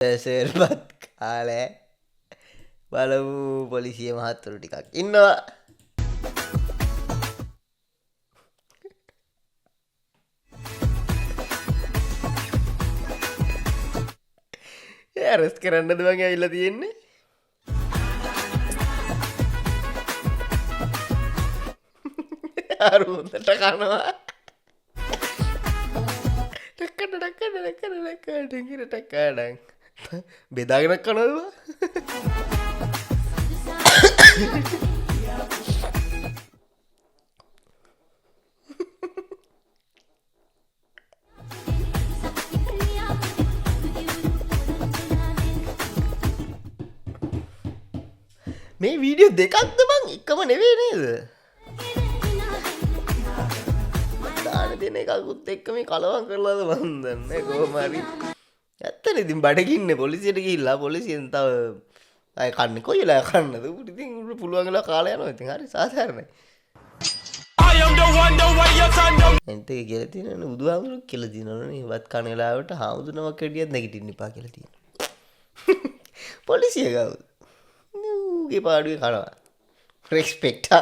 සර්පත් කාලෑ බලමු පොලිසිය මහත්තුරු ටිකක් ඉන්නවා. ඇරස් කරන්නද වගේ ඇවිල්ලා තියෙන්නේ. අරුන්ට කනවා ටක්කඩ බෙදාගෙන කනවා. මේ වීඩියෝ දෙකක්ද බං එකම නෙවෙයි නේද? දාන දෙන එකකුත් එක්ක මේ කලවම් කරලාද මන් දන්නේ කොහොම හරි. ඇත්තනේ ඉතින් බඩගින්නේ පොලිසියට ගිහිල්ලා පොලිසියෙන් තව අය කන්නේ කොයි වෙලාව කන්නද? උට ඉතින් උට පුළුවන් වෙලාව කාලා යනවා. ඉතින් හරි සාධාරණයි. එන්ට කියලා තියෙනනේ බුදුහාමුදුරුවෝ කියලා තියෙනවනේ වත් කන වෙලාවට හාමුදුරුවෝ කෙඩියක් නැගිටින්න එපා කියලා තියෙනවා. පොලිසිය ගාව ගේ පාඩුවේ කනවා රෙස්පෙක්ට්